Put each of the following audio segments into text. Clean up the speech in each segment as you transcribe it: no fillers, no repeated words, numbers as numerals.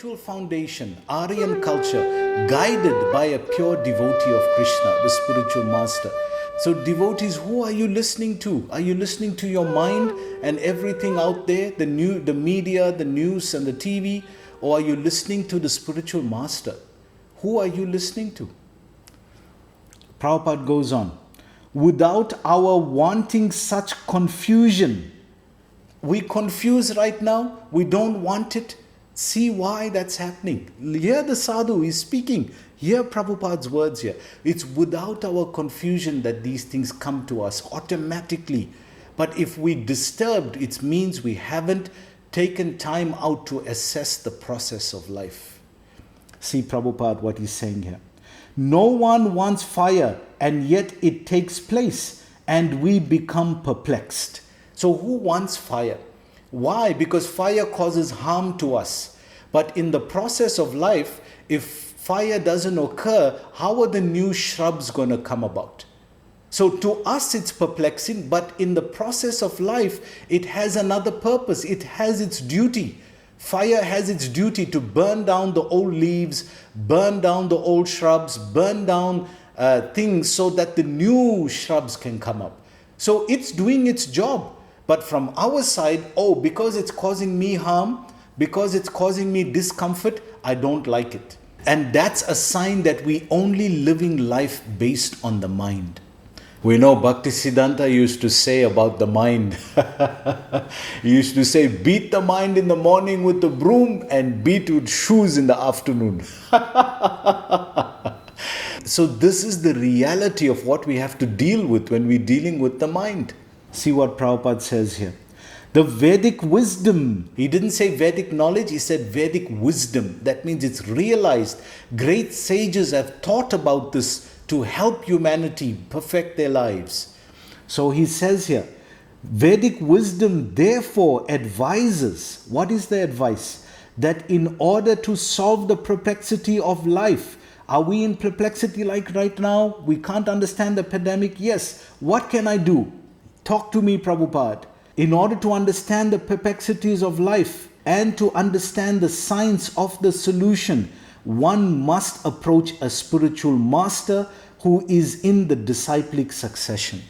spiritual foundation, Aryan culture, guided by a pure devotee of Krishna, the spiritual master. So devotees, who are you listening to? Are you listening to your mind and everything out there, the media, the news and the TV? Or are you listening to the spiritual master? Who are you listening to? Prabhupada goes on, without our wanting such confusion, we confuse right now, we don't want it. See why that's happening. Hear the sadhu is speaking. Hear Prabhupada's words here. It's without our confusion that these things come to us automatically. But if we disturbed, it means we haven't taken time out to assess the process of life. See Prabhupada, what he's saying here. No one wants fire, and yet it takes place, and we become perplexed. So who wants fire? Why? Because fire causes harm to us. But in the process of life, if fire doesn't occur, how are the new shrubs going to come about? So to us it's perplexing, but in the process of life, it has another purpose. It has its duty. Fire has its duty to burn down the old leaves, burn down the old shrubs, burn down things so that the new shrubs can come up. So it's doing its job. But from our side, because it's causing me harm, because it's causing me discomfort, I don't like it. And that's a sign that we only living life based on the mind. We know Bhaktisiddhanta used to say about the mind. He used to say, beat the mind in the morning with the broom and beat with shoes in the afternoon. So this is the reality of what we have to deal with when we're dealing with the mind. See what Prabhupada says here. The Vedic wisdom, he didn't say Vedic knowledge, he said Vedic wisdom. That means it's realized. Great sages have thought about this to help humanity perfect their lives. So he says here, Vedic wisdom therefore advises, what is the advice? That in order to solve the perplexity of life, are we in perplexity like right now? We can't understand the pandemic. Yes. What can I do? Talk to me, Prabhupada. In order to understand the perplexities of life and to understand the science of the solution, one must approach a spiritual master who is in the disciplic succession.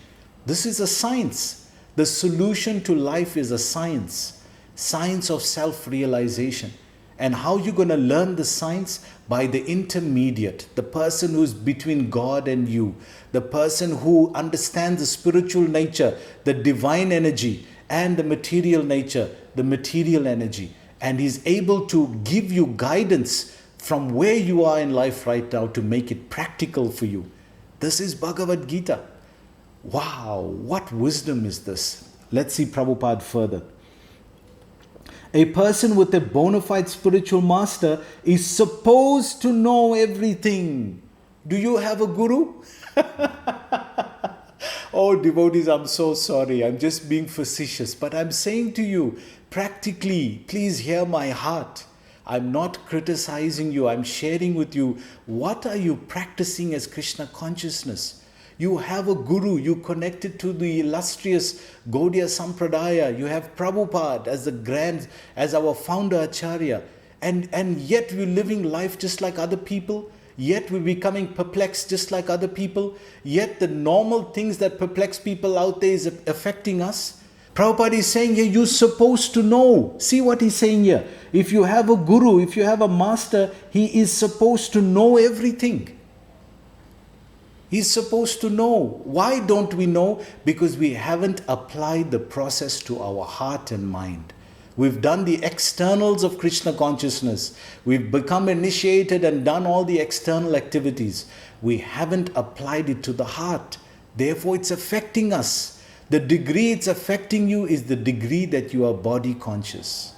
This is a science. The solution to life is a science. Science of self-realization. And how you're going to learn the science? By the intermediate, the person who's between God and you, the person who understands the spiritual nature, the divine energy, and the material nature, the material energy. And he's able to give you guidance from where you are in life right now to make it practical for you. This is Bhagavad Gita. Wow, what wisdom is this? Let's see Prabhupada further. A person with a bona fide spiritual master is supposed to know everything. Do you have a guru? Oh, devotees, I'm so sorry. I'm just being facetious. But I'm saying to you, practically, please hear my heart. I'm not criticizing you. I'm sharing with you, what are you practicing as Krishna consciousness? You have a guru. You connected to the illustrious Gaudiya Sampradaya. You have Prabhupada as our founder Acharya. And yet we're living life just like other people. Yet we're becoming perplexed just like other people. Yet the normal things that perplex people out there is affecting us. Prabhupada is saying here, you're supposed to know. See what he's saying here. If you have a guru, if you have a master, he is supposed to know everything. He's supposed to know. Why don't we know? Because we haven't applied the process to our heart and mind. We've done the externals of Krishna consciousness. We've become initiated and done all the external activities. We haven't applied it to the heart. Therefore, it's affecting us. The degree it's affecting you is the degree that you are body conscious.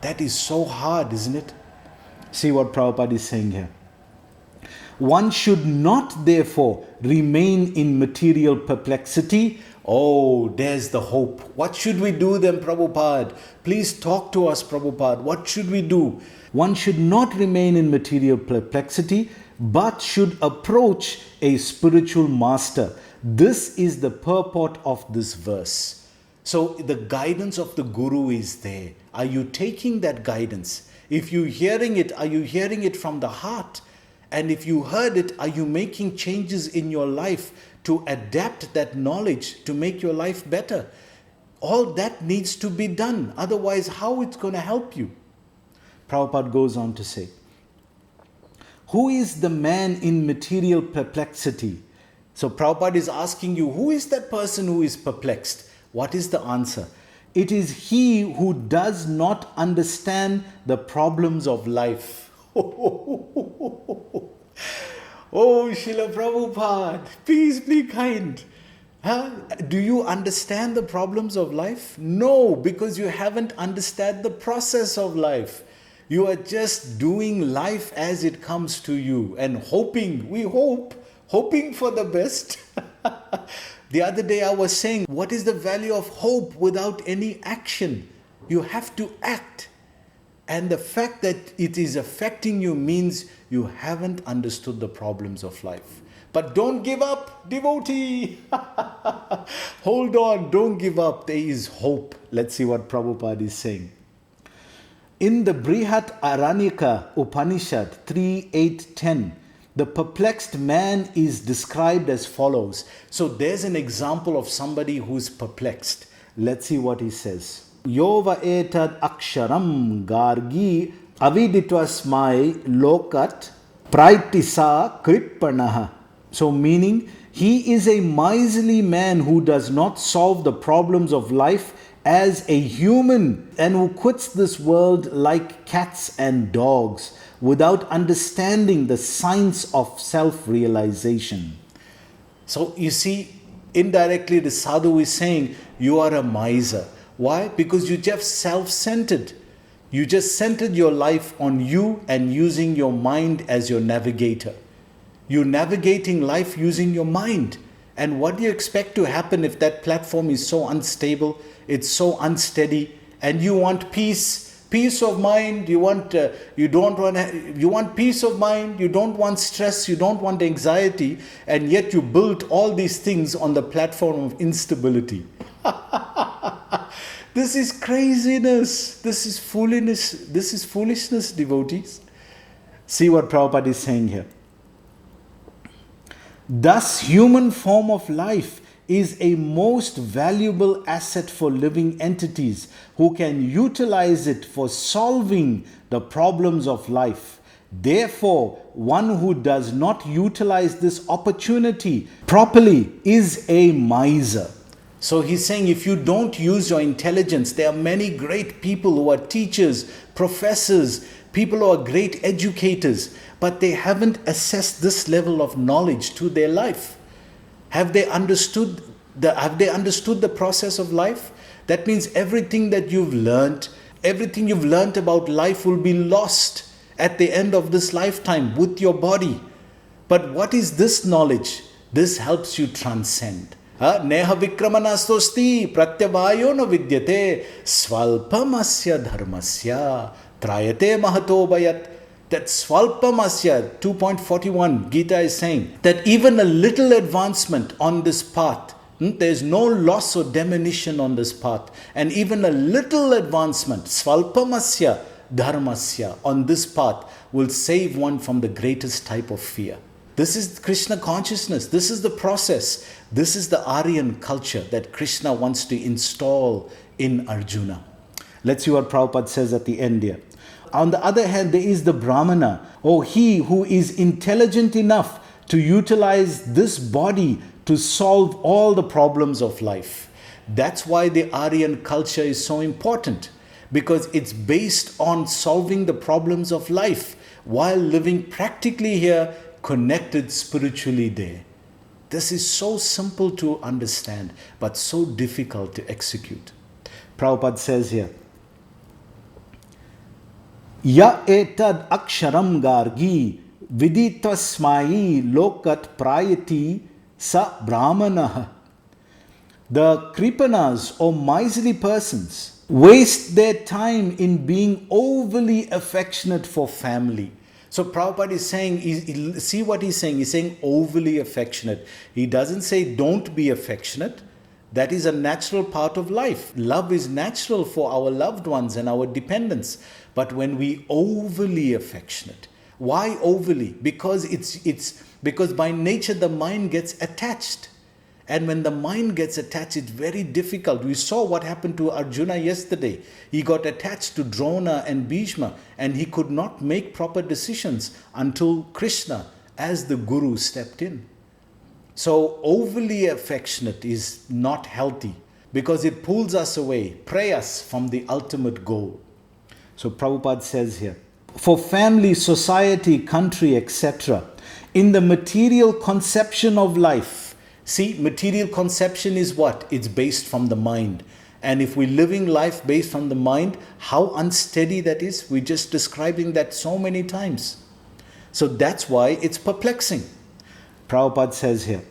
That is so hard, isn't it? See what Prabhupada is saying here. One should not, therefore, remain in material perplexity. Oh, there's the hope. What should we do then, Prabhupada? Please talk to us, Prabhupada. What should we do? One should not remain in material perplexity, but should approach a spiritual master. This is the purport of this verse. So the guidance of the Guru is there. Are you taking that guidance? If you're hearing it, are you hearing it from the heart? And if you heard it, are you making changes in your life to adapt that knowledge to make your life better? All that needs to be done. Otherwise, how it's going to help you? Prabhupada goes on to say, who is the man in material perplexity? So Prabhupada is asking you, who is that person who is perplexed? What is the answer? It is he who does not understand the problems of life. Oh, Srila Prabhupada, please be kind. Do you understand the problems of life? No, because you haven't understood the process of life. You are just doing life as it comes to you and hoping for the best. The other day I was saying, what is the value of hope without any action? You have to act. And the fact that it is affecting you means you haven't understood the problems of life. But don't give up, devotee. Hold on, don't give up. There is hope. Let's see what Prabhupada is saying. In the Brihat Aranyaka Upanishad 3.8.10, the perplexed man is described as follows. So there's an example of somebody who's perplexed. Let's see what he says. Yova etad aksharam gargi aviditvasmai lokat praitisa kripanaha. So meaning, he is a miserly man who does not solve the problems of life as a human and who quits this world like cats and dogs, without understanding the science of self-realization. So you see, indirectly the sadhu is saying, you are a miser. Why? Because you're just self-centered. You just centered your life on you and using your mind as your navigator. You're navigating life using your mind. And what do you expect to happen if that platform is so unstable, it's so unsteady, and you want peace of mind, you want peace of mind, you don't want stress, you don't want anxiety, and yet you built all these things on the platform of instability. This is craziness. This is foolishness, devotees. See what Prabhupada is saying here. Thus, human form of life is a most valuable asset for living entities who can utilize it for solving the problems of life. Therefore, one who does not utilize this opportunity properly is a miser. So he's saying, if you don't use your intelligence, there are many great people who are teachers, professors, people who are great educators, but they haven't assessed this level of knowledge to their life. Have they understood the process of life? That means everything you've learned about life will be lost at the end of this lifetime with your body. But what is this knowledge? This helps you transcend. Neha vikramanastosti pratyavayo na vidyate svalpamasya dharmasya trayate mahato bayat. That Swalpamasya 2.41 Gita is saying that even a little advancement on this path, there is no loss or diminution on this path, and even a little advancement, Swalpamasya Dharmasya, on this path will save one from the greatest type of fear. This is Krishna consciousness. This is the process. This is the Aryan culture that Krishna wants to install in Arjuna. Let's see what Prabhupada says at the end here. On the other hand, there is the Brahmana, or he who is intelligent enough to utilize this body to solve all the problems of life. That's why the Aryan culture is so important, because it's based on solving the problems of life while living practically here, connected spiritually there. This is so simple to understand, but so difficult to execute. Prabhupada says here, Ya etad aksharam gargi vidittasmai lokat prayati sa brahmanah. The kripanas or miserly persons waste their time in being overly affectionate for family. So Prabhupada is saying, see what he's saying? He's saying overly affectionate. He doesn't say don't be affectionate. That is a natural part of life. Love is natural for our loved ones and our dependents. But when we overly affectionate, why overly? Because because by nature the mind gets attached. And when the mind gets attached, it's very difficult. We saw what happened to Arjuna yesterday. He got attached to Drona and Bhishma, and he could not make proper decisions until Krishna, as the Guru, stepped in. So overly affectionate is not healthy because it pulls us away, pray us from the ultimate goal. So Prabhupada says here, for family, society, country, etc., in the material conception of life, see, material conception is what? It's based from the mind. And if we're living life based on the mind, how unsteady that is. We're just describing that so many times. So that's why it's perplexing. Prabhupada says here,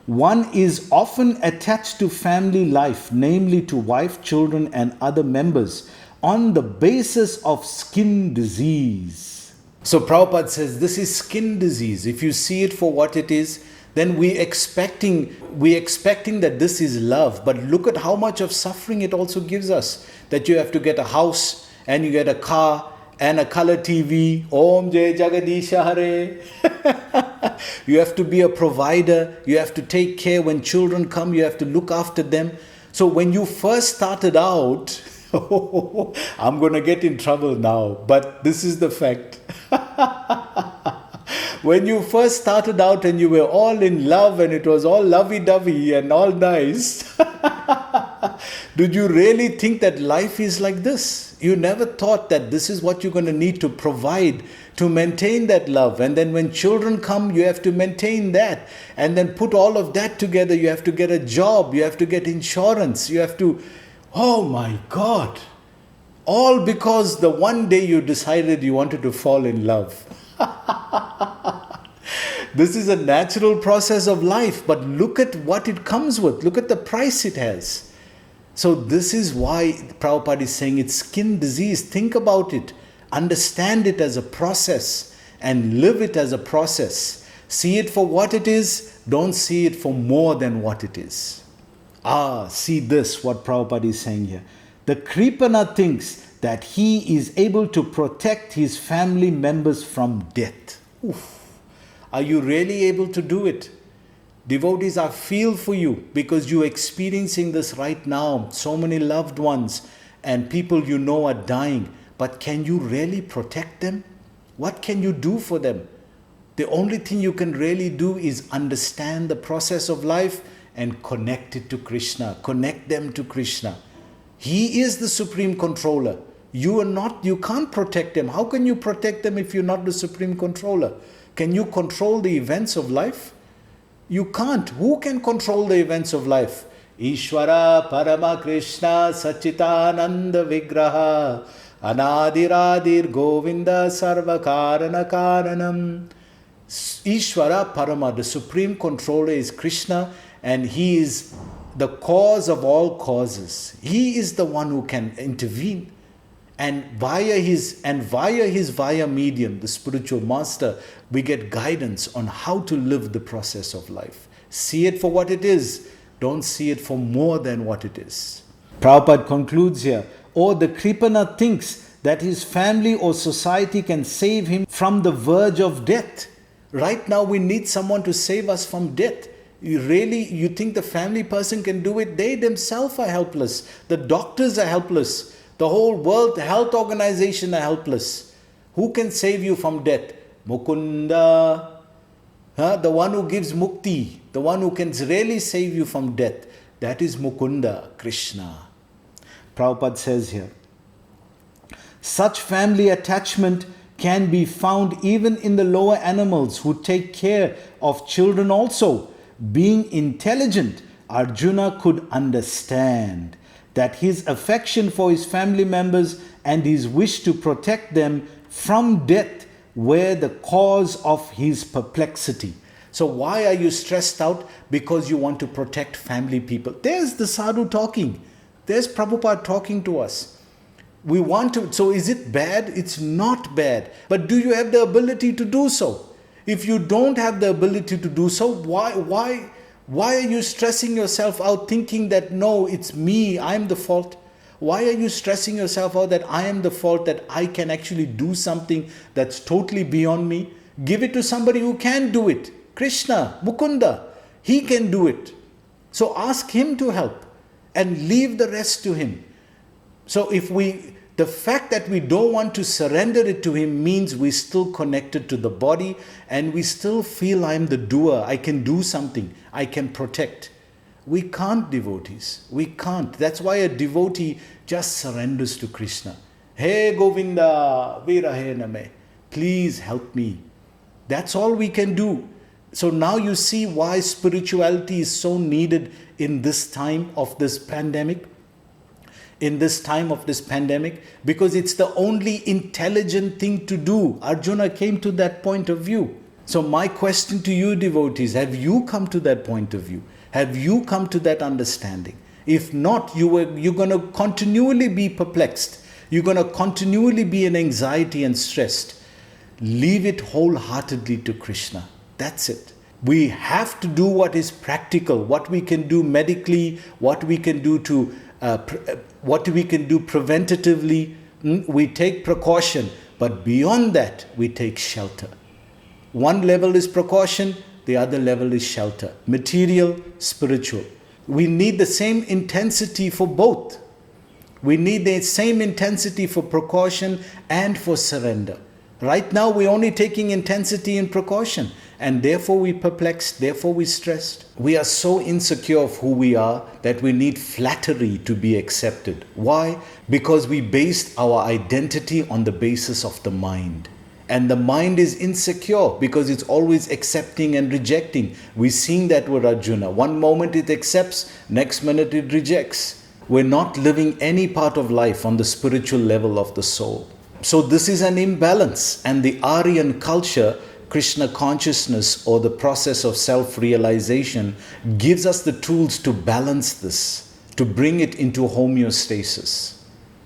one is often attached to family life, namely to wife, children and other members, on the basis of skin disease. So Prabhupada says this is skin disease. If you see it for what it is, then we're expecting that this is love. But look at how much of suffering it also gives us. That you have to get a house and you get a car and a color TV. Om Jai Jagadisha Hare. You have to be a provider. You have to take care when children come. You have to look after them. So when you first started out, I'm going to get in trouble now, but this is the fact. When you first started out and you were all in love and it was all lovey-dovey and all nice, did you really think that life is like this? You never thought that this is what you're going to need to provide to maintain that love. And then when children come, you have to maintain that. And then put all of that together. You have to get a job. You have to get insurance. You have to... Oh my God! All because the one day you decided you wanted to fall in love. This is a natural process of life, but look at what it comes with. Look at the price it has. So this is why Prabhupada is saying it's skin disease. Think about it. Understand it as a process and live it as a process. See it for what it is. Don't see it for more than what it is. See this, what Prabhupada is saying here. The Kripana thinks that he is able to protect his family members from death. Oof. Are you really able to do it? Devotees, I feel for you because you're experiencing this right now. So many loved ones and people you know are dying. But can you really protect them? What can you do for them? The only thing you can really do is understand the process of life and connect it to Krishna. Connect them to Krishna. He is the supreme controller. You can't protect them. How can you protect them if you're not the supreme controller? Can you control the events of life? You can't. Who can control the events of life? Ishvara Parama Krishna Sachitananda Vigraha Anadiradir Govinda Sarvakarana Karanam. Ishvara Parama, the supreme controller is Krishna, and he is the cause of all causes. He is the one who can intervene. And via his medium, the spiritual master, we get guidance on how to live the process of life. See it for what it is. Don't see it for more than what it is. Prabhupada concludes here, or the Kripana thinks that his family or society can save him from the verge of death. Right now we need someone to save us from death. You think the family person can do it? They themselves are helpless. The doctors are helpless. The whole World Health Organization are helpless. Who can save you from death? Mukunda. The one who gives mukti. The one who can really save you from death. That is Mukunda, Krishna. Prabhupada says here, such family attachment can be found even in the lower animals who take care of children also. Being intelligent, Arjuna could understand that his affection for his family members and his wish to protect them from death were the cause of his perplexity. So why are you stressed out? Because you want to protect family people. There's the sadhu talking. There's Prabhupada talking to us. We want to. So is it bad? It's not bad. But do you have the ability to do so? If you don't have the ability to do so, why are you stressing yourself out thinking that no, it's me, I'm the fault? Why are you stressing yourself out that I am the fault, that I can actually do something that's totally beyond me? Give it to somebody who can do it. Krishna, Mukunda, he can do it. So ask him to help and leave the rest to him. So the fact that we don't want to surrender it to him means we're still connected to the body and we still feel I'm the doer, I can do something, I can protect. We can't, devotees. We can't. That's why a devotee just surrenders to Krishna. Hey Govinda, Virahe Name, please help me. That's all we can do. So now you see why spirituality is so needed in this time of this pandemic. Because it's the only intelligent thing to do. Arjuna came to that point of view. So my question to you, devotees, have you come to that point of view? Have you come to that understanding? If not, you're going to continually be perplexed. You're going to continually be in anxiety and stressed. Leave it wholeheartedly to Krishna. That's it. We have to do what is practical, what we can do medically, what we can do preventatively. We take precaution, but beyond that, we take shelter. One level is precaution, the other level is shelter. Material, spiritual. We need the same intensity for both. We need the same intensity for precaution and for surrender. Right now, we're only taking intensity in precaution, and therefore we're perplexed, therefore we're stressed. We are so insecure of who we are that we need flattery to be accepted. Why? Because we based our identity on the basis of the mind. And the mind is insecure because it's always accepting and rejecting. We're seeing that with Arjuna. One moment it accepts, next minute it rejects. We're not living any part of life on the spiritual level of the soul. So this is an imbalance, and the Aryan culture, Krishna consciousness, or the process of self-realization gives us the tools to balance this, to bring it into homeostasis.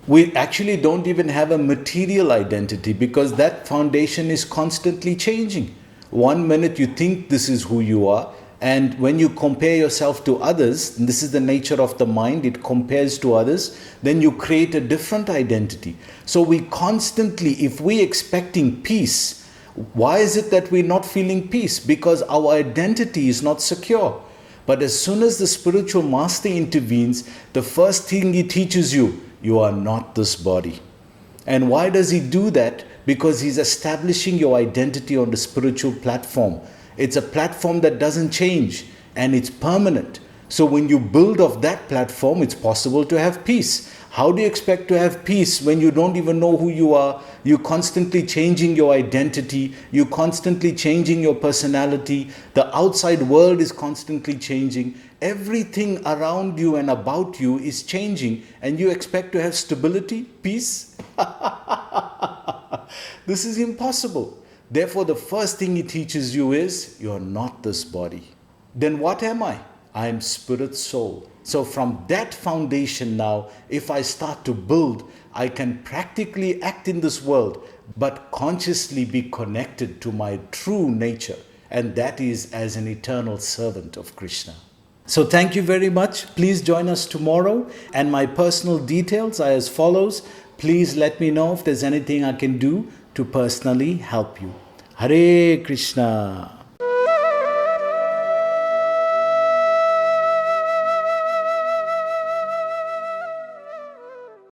We actually don't even have a material identity because that foundation is constantly changing. One minute you think this is who you are, and when you compare yourself to others, and this is the nature of the mind, it compares to others, then you create a different identity. So we constantly, if we're expecting peace, why is it that we're not feeling peace? Because our identity is not secure. But as soon as the spiritual master intervenes, the first thing he teaches you, you are not this body. And why does he do that? Because he's establishing your identity on the spiritual platform. It's a platform that doesn't change and it's permanent. So when you build off that platform, it's possible to have peace. How do you expect to have peace when you don't even know who you are? You're constantly changing your identity. You're constantly changing your personality. The outside world is constantly changing. Everything around you and about you is changing, and you expect to have stability, peace? This is impossible. Therefore, the first thing he teaches you is, you're not this body. Then what am I? I am spirit soul. So from that foundation now, if I start to build, I can practically act in this world, but consciously be connected to my true nature. And that is as an eternal servant of Krishna. So thank you very much. Please join us tomorrow. And my personal details are as follows. Please let me know if there's anything I can do to personally help you. Hare Krishna.